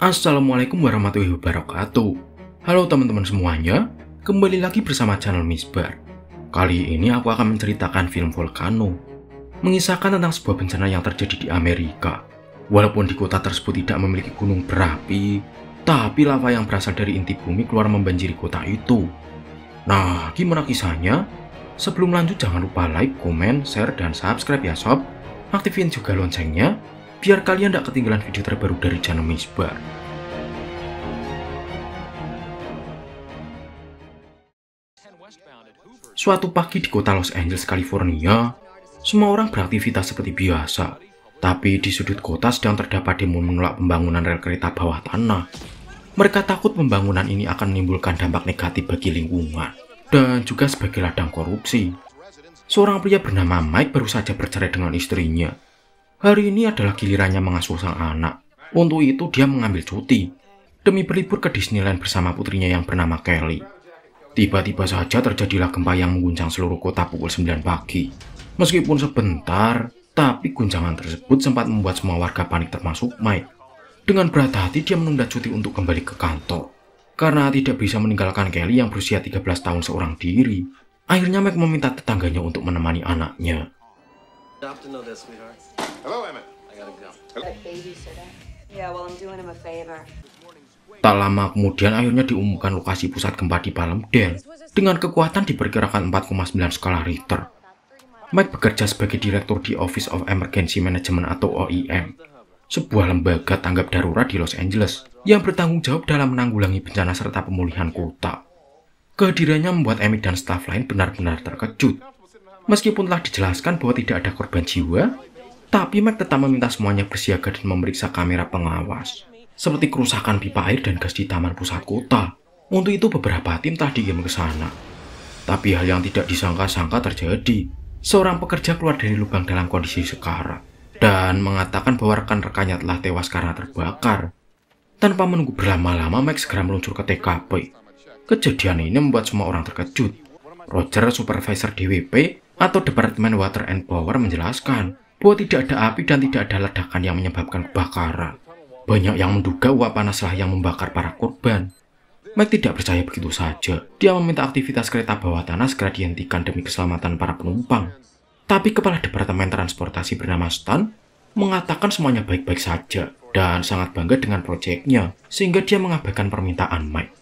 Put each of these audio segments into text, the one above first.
Assalamualaikum warahmatullahi wabarakatuh. Halo teman-teman semuanya, kembali lagi bersama channel Misbar. Kali ini aku akan menceritakan film Volcano, mengisahkan tentang sebuah bencana yang terjadi di Amerika. Walaupun di kota tersebut tidak memiliki gunung berapi, tapi lava yang berasal dari inti bumi keluar membanjiri kota itu. Nah, gimana kisahnya? Sebelum lanjut jangan lupa like, komen, share, dan subscribe ya sob. Aktifin juga loncengnya, biar kalian tidak ketinggalan video terbaru dari channel Misbar. Suatu pagi di kota Los Angeles, California, semua orang beraktivitas seperti biasa. Tapi di sudut kota sedang terdapat demo menolak pembangunan rel kereta bawah tanah. Mereka takut pembangunan ini akan menimbulkan dampak negatif bagi lingkungan dan juga sebagai ladang korupsi. Seorang pria bernama Mike baru saja bercerai dengan istrinya. Hari ini adalah gilirannya mengasuh sang anak. Untuk itu dia mengambil cuti demi berlibur ke Disneyland bersama putrinya yang bernama Kelly. Tiba-tiba saja terjadilah gempa yang mengguncang seluruh kota pukul 9 pagi. Meskipun sebentar, tapi guncangan tersebut sempat membuat semua warga panik termasuk Mike. Dengan berat hati dia menunda cuti untuk kembali ke kantor. Karena tidak bisa meninggalkan Kelly yang berusia 13 tahun seorang diri. Akhirnya Mike meminta tetangganya untuk menemani anaknya. Tak lama kemudian akhirnya diumumkan lokasi pusat gempa di Palmdale dengan kekuatan diperkirakan 4,9 skala Richter. Mike bekerja sebagai direktur di Office of Emergency Management atau OEM, sebuah lembaga tanggap darurat di Los Angeles yang bertanggung jawab dalam menanggulangi bencana serta pemulihan kota. Kehadirannya membuat Amy dan staf lain benar-benar terkejut. Meskipun telah dijelaskan bahwa tidak ada korban jiwa, tapi Mike tetap meminta semuanya bersiaga dan memeriksa kamera pengawas, seperti kerusakan pipa air dan gas di taman pusat kota. Untuk itu beberapa tim telah dikirim ke sana. Tapi hal yang tidak disangka-sangka terjadi. Seorang pekerja keluar dari lubang dalam kondisi sekarat dan mengatakan bahwa rekan-rekannya telah tewas karena terbakar. Tanpa menunggu berlama-lama, Mike segera meluncur ke TKP. Kejadian ini membuat semua orang terkejut. Roger, supervisor DWP atau Departemen Water and Power, menjelaskan bahwa tidak ada api dan tidak ada ledakan yang menyebabkan kebakaran. Banyak yang menduga uap panaslah yang membakar para korban. Mike tidak percaya begitu saja. Dia meminta aktivitas kereta bawah tanah segera dihentikan demi keselamatan para penumpang. Tapi kepala Departemen Transportasi bernama Stan mengatakan semuanya baik-baik saja dan sangat bangga dengan proyeknya, sehingga dia mengabaikan permintaan Mike.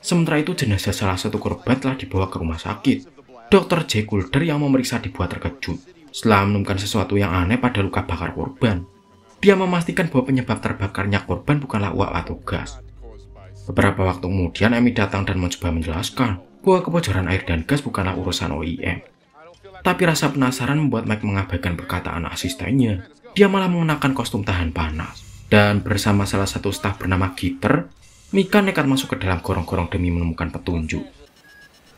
Sementara itu jenazah salah satu korban telah dibawa ke rumah sakit. Dr. J. Kulder yang memeriksa dibuat terkejut setelah menemukan sesuatu yang aneh pada luka bakar korban. Dia memastikan bahwa penyebab terbakarnya korban bukanlah uap atau gas. Beberapa waktu kemudian Amy datang dan mencoba menjelaskan bahwa kebocoran air dan gas bukanlah urusan OEM. Tapi rasa penasaran membuat Mike mengabaikan perkataan asistennya. Dia malah mengenakan kostum tahan panas. Dan bersama salah satu staf bernama Gitter, Mika nekat masuk ke dalam gorong-gorong demi menemukan petunjuk.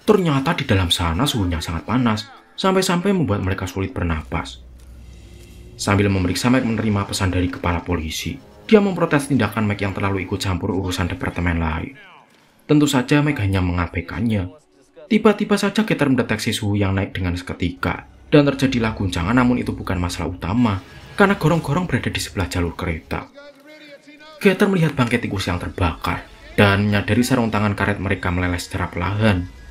Ternyata di dalam sana suhunya sangat panas, sampai-sampai membuat mereka sulit bernapas. Sambil memeriksa, Mike menerima pesan dari kepala polisi. Dia memprotes tindakan Mike yang terlalu ikut campur urusan departemen lain. Tentu saja Mike hanya mengabaikannya. Tiba-tiba saja Gitter mendeteksi suhu yang naik dengan seketika, dan terjadilah guncangan, namun itu bukan masalah utama, karena gorong-gorong berada di sebelah jalur kereta. Gitter melihat bangkai tikus yang terbakar, dan menyadari sarung tangan karet mereka meleleh secara perlahan.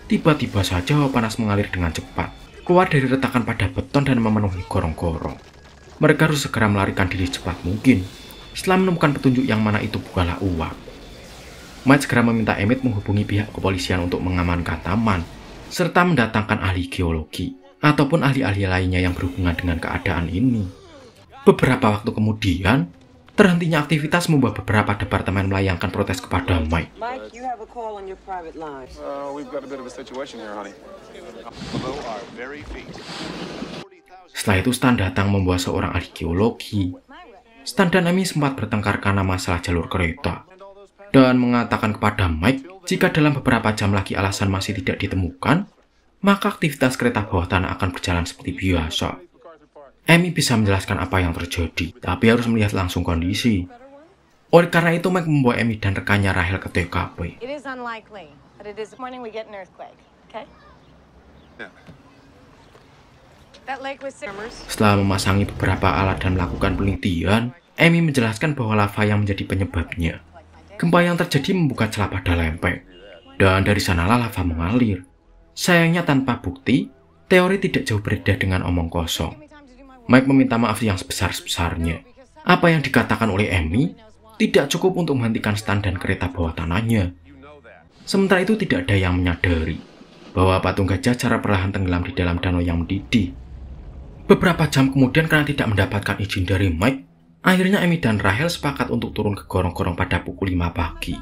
Tiba-tiba saja hawa panas mengalir dengan cepat, keluar dari retakan pada beton dan memenuhi gorong-gorong. Mereka harus segera melarikan diri secepat mungkin, setelah menemukan petunjuk yang mana itu bukanlah uap. Mike segera meminta Emmett menghubungi pihak kepolisian untuk mengamankan taman, serta mendatangkan ahli geologi, ataupun ahli-ahli lainnya yang berhubungan dengan keadaan ini. Beberapa waktu kemudian, terhentinya aktivitas membuat beberapa departemen melayangkan protes kepada Mike. Setelah itu Stan datang membawa seorang ahli geologi. Stan dan Amy sempat bertengkar karena masalah jalur kereta dan mengatakan kepada Mike jika dalam beberapa jam lagi alasan masih tidak ditemukan, maka aktivitas kereta bawah tanah akan berjalan seperti biasa. Amy bisa menjelaskan apa yang terjadi, tapi harus melihat langsung kondisi. Oleh karena itu, Mike membawa Amy dan rekannya Rahel ke TKP. Setelah memasangi beberapa alat dan melakukan penelitian, Amy menjelaskan bahwa lava yang menjadi penyebabnya. Gempa yang terjadi membuka celah pada lempeng, dan dari sanalah lava mengalir. Sayangnya tanpa bukti, teori tidak jauh berbeda dengan omong kosong. Mike meminta maaf yang sebesar-besarnya. Apa yang dikatakan oleh Amy tidak cukup untuk menghentikan stan dan kereta bawah tanahnya. Sementara itu tidak ada yang menyadari bahwa patung gajah secara perlahan tenggelam di dalam danau yang mendidih. Beberapa jam kemudian karena tidak mendapatkan izin dari Mike, akhirnya Amy dan Rachel sepakat untuk turun ke gorong-gorong pada pukul 5 pagi.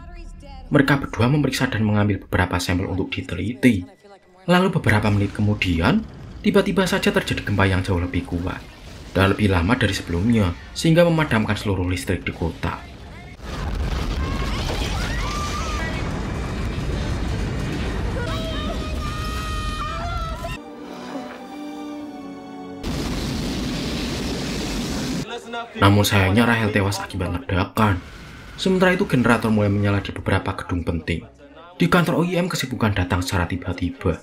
Mereka berdua memeriksa dan mengambil beberapa sampel untuk diteliti. Lalu beberapa menit kemudian, tiba-tiba saja terjadi gempa yang jauh lebih kuat dan lebih lama dari sebelumnya, sehingga memadamkan seluruh listrik di kota. Namun sayangnya Rachel tewas akibat ledakan. Sementara itu generator mulai menyala di beberapa gedung penting. Di kantor OEM kesibukan datang secara tiba-tiba.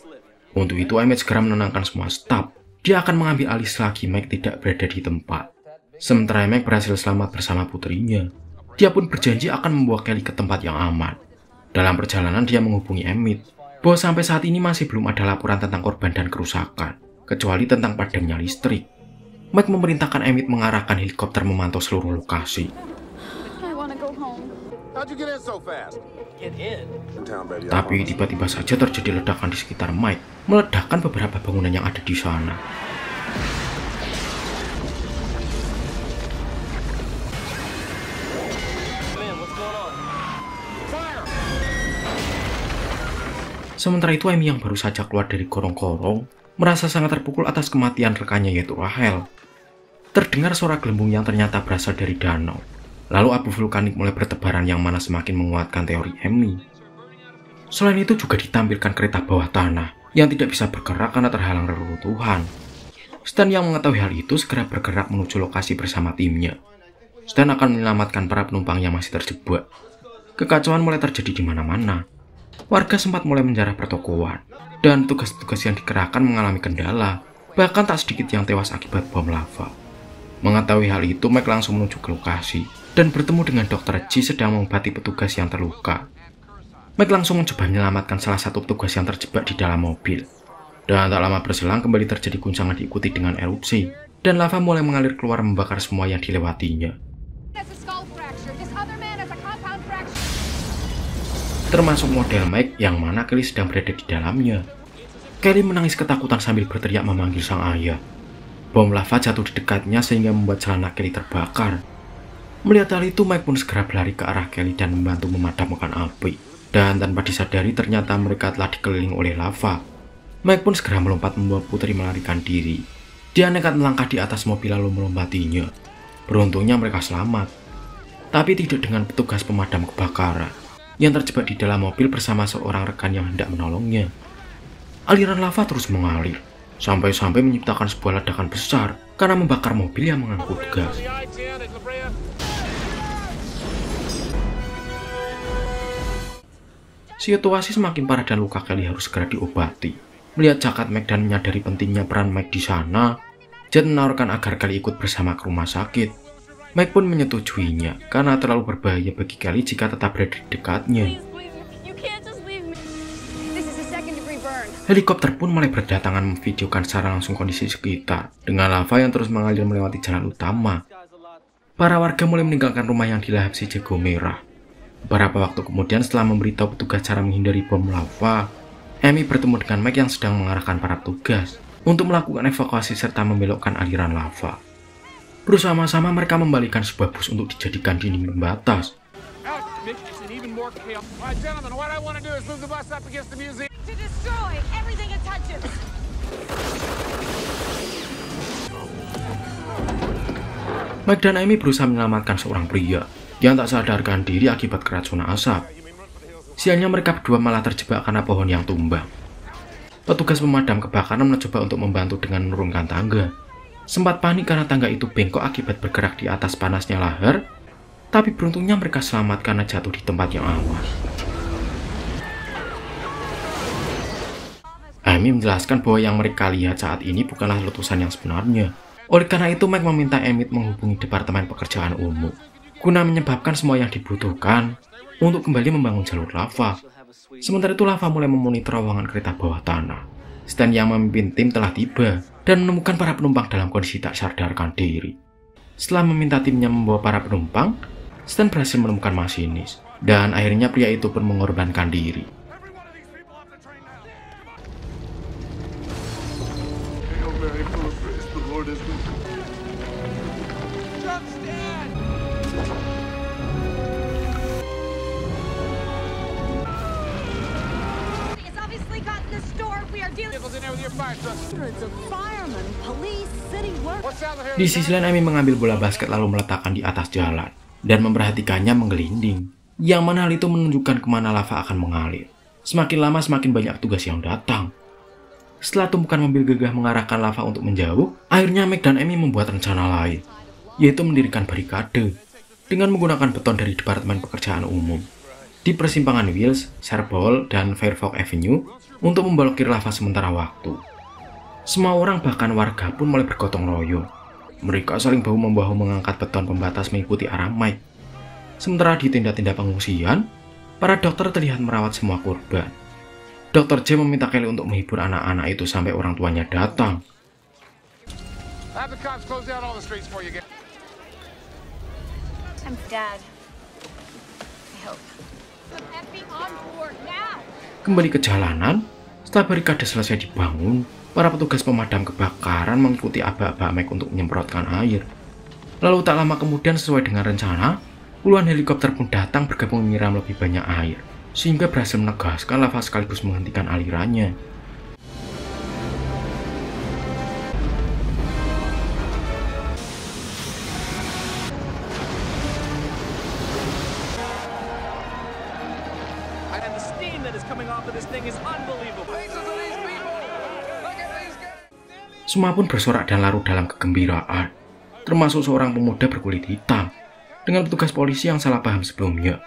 Untuk itu Emmett segera menenangkan semua staf. Dia akan mengambil alih selagi Mike tidak berada di tempat. Sementara Mike berhasil selamat bersama putrinya. Dia pun berjanji akan membawa Kelly ke tempat yang aman. Dalam perjalanan dia menghubungi Emmett bahwa sampai saat ini masih belum ada laporan tentang korban dan kerusakan, kecuali tentang padamnya listrik. Mike memerintahkan Emmett mengarahkan helikopter memantau seluruh lokasi. Tapi tiba-tiba saja terjadi ledakan di sekitar Mike, meledakkan beberapa bangunan yang ada di sana. Sementara itu Amy yang baru saja keluar dari gorong-gorong merasa sangat terpukul atas kematian rekannya yaitu Rachel. Terdengar suara gelembung yang ternyata berasal dari danau. Lalu abu vulkanik mulai bertebaran yang mana semakin menguatkan teori Amy. Selain itu juga ditampilkan kereta bawah tanah yang tidak bisa bergerak karena terhalang reruntuhan. Stan yang mengetahui hal itu segera bergerak menuju lokasi bersama timnya. Stan akan menyelamatkan para penumpang yang masih terjebak. Kekacauan mulai terjadi di mana-mana. Warga sempat mulai menjarah pertokoan, dan tugas-tugas yang dikerahkan mengalami kendala. Bahkan tak sedikit yang tewas akibat bom lava. Mengetahui hal itu, Mike langsung menuju ke lokasi dan bertemu dengan Dr. G sedang mengobati petugas yang terluka. Mike langsung mencoba menyelamatkan salah satu petugas yang terjebak di dalam mobil. Dan tak lama berselang kembali terjadi guncangan diikuti dengan erupsi, dan lava mulai mengalir keluar membakar semua yang dilewatinya. Termasuk model Mike yang mana Kelly sedang berada di dalamnya. Kelly menangis ketakutan sambil berteriak memanggil sang ayah. Bom lava jatuh di dekatnya sehingga membuat celana Kelly terbakar. Melihat hal itu, Mike pun segera berlari ke arah Kelly dan membantu memadamkan api. Dan tanpa disadari ternyata mereka telah dikelilingi oleh lava. Mike pun segera melompat membawa putri melarikan diri. Dia nekat melangkah di atas mobil lalu melompatinya. Beruntungnya mereka selamat. Tapi tidak dengan petugas pemadam kebakaran yang terjebak di dalam mobil bersama seorang rekan yang hendak menolongnya. Aliran lava terus mengalir, sampai-sampai menciptakan sebuah ledakan besar karena membakar mobil yang mengangkut gas. Situasi semakin parah dan luka Kelly harus segera diobati. Melihat jakat Mike dan menyadari pentingnya peran Mike di sana, Jet menawarkan agar Kelly ikut bersama ke rumah sakit. Mike pun menyetujuinya karena terlalu berbahaya bagi Kelly jika tetap berada di dekatnya. Helikopter pun mulai berdatangan memvideokan secara langsung kondisi sekitar dengan lava yang terus mengalir melewati jalan utama. Para warga mulai meninggalkan rumah yang dilahap si jago merah. Beberapa waktu kemudian setelah memberitahu petugas cara menghindari bom lava, Amy bertemu dengan Mike yang sedang mengarahkan para petugas untuk melakukan evakuasi serta membelokkan aliran lava. Bersama-sama mereka membalikkan sebuah bus untuk dijadikan dinding pembatas. Mike dan Amy berusaha menyelamatkan seorang pria yang tak sadarkan diri akibat keracunan asap. Sialnya mereka berdua malah terjebak karena pohon yang tumbang. Petugas pemadam kebakaran mencoba untuk membantu dengan menurunkan tangga. Sempat panik karena tangga itu bengkok akibat bergerak di atas panasnya lahar, tapi beruntungnya mereka selamat karena jatuh di tempat yang aman. Amy menjelaskan bahwa yang mereka lihat saat ini bukanlah letusan yang sebenarnya, Oleh karena itu, Mike meminta Emmett menghubungi Departemen Pekerjaan Umum guna menyebabkan semua yang dibutuhkan untuk kembali membangun jalur lava. Sementara itu, lava mulai memenuhi terowongan kereta bawah tanah. Stan yang memimpin tim telah tiba dan menemukan para penumpang dalam kondisi tak sadarkan diri. Setelah meminta timnya membawa para penumpang, Stan berhasil menemukan masinis, dan akhirnya pria itu pun mengorbankan diri. Di sisi lain, Amy mengambil bola basket lalu meletakkan di atas jalan dan memperhatikannya menggelinding, yang mana hal itu menunjukkan kemana lava akan mengalir. Semakin lama semakin banyak tugas yang datang. Setelah tumpukan mobil gagah mengarahkan lava untuk menjauh, akhirnya Mike dan Amy membuat rencana lain, yaitu mendirikan barikade dengan menggunakan beton dari Departemen Pekerjaan Umum di persimpangan Wills, Sherbowl, dan Fairfax Avenue untuk memblokir lava sementara waktu. Semua orang bahkan warga pun mulai bergotong royong. Mereka saling bahu-membahu mengangkat beton pembatas mengikuti arah Mike. Sementara di tenda-tenda pengungsian, para dokter terlihat merawat semua korban. Dr. J meminta Kelly untuk menghibur anak-anak itu sampai orang tuanya datang. Kembali ke jalanan, setelah barikade selesai dibangun, para petugas pemadam kebakaran mengikuti aba-aba Mike untuk menyemprotkan air. Lalu tak lama kemudian, sesuai dengan rencana, puluhan helikopter pun datang bergabung menyiram lebih banyak air, sehingga berhasil menegaskan lava sekaligus menghentikan alirannya. Semua pun bersorak dan larut dalam kegembiraan, termasuk seorang pemuda berkulit hitam dengan petugas polisi yang salah paham sebelumnya.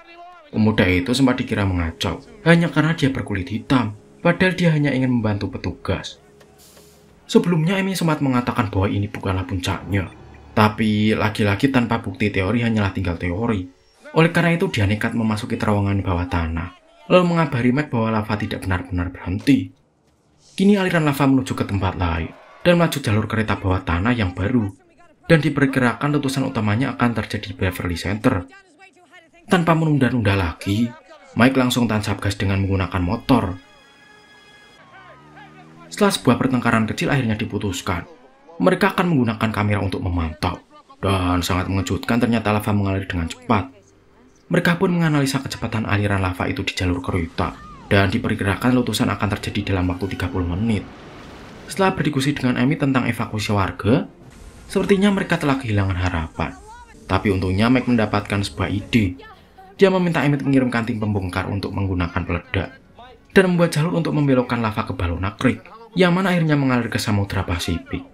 Pemuda itu sempat dikira mengacau hanya karena dia berkulit hitam, padahal dia hanya ingin membantu petugas. Sebelumnya Amy sempat mengatakan bahwa ini bukanlah puncaknya, tapi lagi-lagi tanpa bukti teori hanyalah tinggal teori. Oleh karena itu dia nekat memasuki terowongan bawah tanah, lalu mengabari Mike bahwa lava tidak benar-benar berhenti. Kini aliran lava menuju ke tempat lain dan melaju jalur kereta bawah tanah yang baru, dan diperkirakan letusan utamanya akan terjadi di Beverly Center. Tanpa menunda-nunda lagi, Mike langsung tancap gas dengan menggunakan motor. Setelah sebuah pertengkaran kecil akhirnya diputuskan, mereka akan menggunakan kamera untuk memantau, dan sangat mengejutkan ternyata lava mengalir dengan cepat. Mereka pun menganalisa kecepatan aliran lava itu di jalur kereta, dan diperkirakan letusan akan terjadi dalam waktu 30 menit. Setelah berdiskusi dengan Amy tentang evakuasi warga, sepertinya mereka telah kehilangan harapan. Tapi untungnya Mike mendapatkan sebuah ide. Dia meminta Amy mengirimkan tim pembongkar untuk menggunakan peledak dan membuat jalur untuk membelokkan lava ke Ballona Creek, yang mana akhirnya mengalir ke Samudra Pasifik.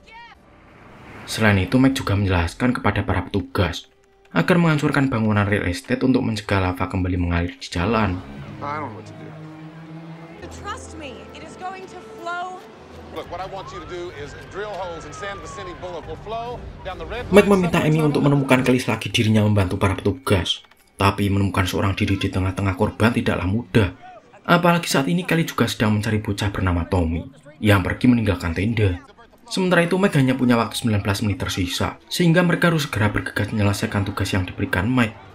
Selain itu, Mike juga menjelaskan kepada para petugas agar menghancurkan bangunan real estate untuk mencegah lava kembali mengalir di jalan. Mike meminta Amy untuk menemukan Kelly selagi dirinya membantu para petugas. Tapi menemukan seorang diri di tengah-tengah korban tidaklah mudah. Apalagi saat ini Kelly juga sedang mencari bocah bernama Tommy yang pergi meninggalkan tenda. Sementara itu Mike hanya punya waktu 19 menit tersisa, sehingga mereka harus segera bergegas menyelesaikan tugas yang diberikan Mike.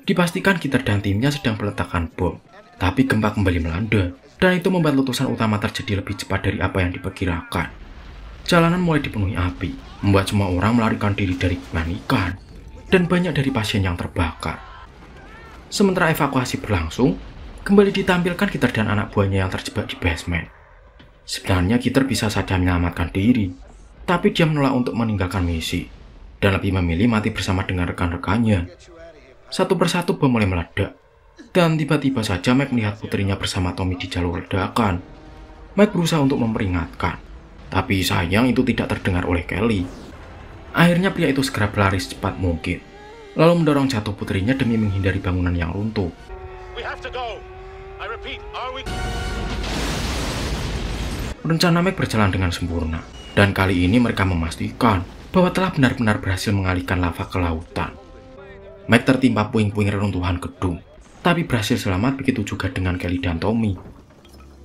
Dipastikan Gitter dan timnya sedang meletakkan bom, tapi gempa kembali melanda, dan itu membuat letusan utama terjadi lebih cepat dari apa yang diperkirakan. Jalanan mulai dipenuhi api, membuat semua orang melarikan diri dari kepanikan, dan banyak dari pasien yang terbakar. Sementara evakuasi berlangsung, kembali ditampilkan Gitter dan anak buahnya yang terjebak di basement. Sebenarnya Gitter bisa saja menyelamatkan diri, tapi dia menolak untuk meninggalkan misi, dan lebih memilih mati bersama dengan rekan-rekannya. Satu persatu bom mulai meledak, dan tiba-tiba saja Mike melihat putrinya bersama Tommy di jalur ledakan. Mike berusaha untuk memperingatkan, tapi sayang itu tidak terdengar oleh Kelly. Akhirnya pria itu segera berlari secepat mungkin, lalu mendorong jatuh putrinya demi menghindari bangunan yang runtuh. Rencana Mike berjalan dengan sempurna, dan kali ini mereka memastikan bahwa telah benar-benar berhasil mengalihkan lava ke lautan. Mike tertimpa puing-puing reruntuhan gedung, tapi berhasil selamat, begitu juga dengan Kelly dan Tommy.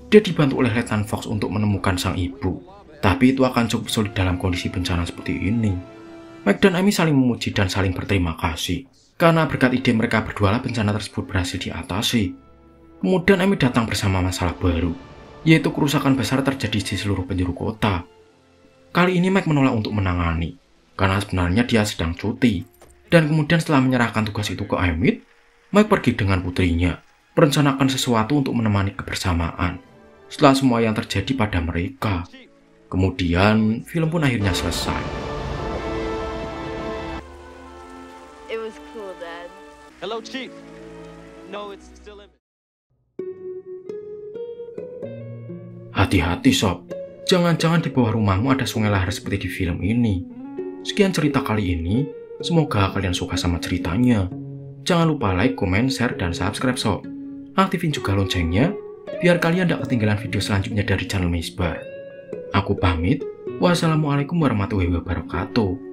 Dia dibantu oleh Letnan Fox untuk menemukan sang ibu, tapi itu akan cukup sulit dalam kondisi bencana seperti ini. Mike dan Amy saling memuji dan saling berterima kasih, karena berkat ide mereka berdua lah bencana tersebut berhasil diatasi. Kemudian Amy datang bersama masalah baru, yaitu kerusakan besar terjadi di seluruh penjuru kota. Kali ini Mike menolak untuk menangani, karena sebenarnya dia sedang cuti. Dan kemudian setelah menyerahkan tugas itu ke Emmett, Mike pergi dengan putrinya, merencanakan sesuatu untuk menemani kebersamaan setelah semua yang terjadi pada mereka. Kemudian, film pun akhirnya selesai. It was cool, Dad. Hello, Chief. No, it's still in. Hati-hati sob, jangan-jangan di bawah rumahmu ada sungai lahar seperti di film ini. Sekian cerita kali ini, semoga kalian suka sama ceritanya. Jangan lupa like, komen, share, dan subscribe sob. Aktifin juga loncengnya, biar kalian tidak ketinggalan video selanjutnya dari channel Misbar. Aku pamit, wassalamualaikum warahmatullahi wabarakatuh.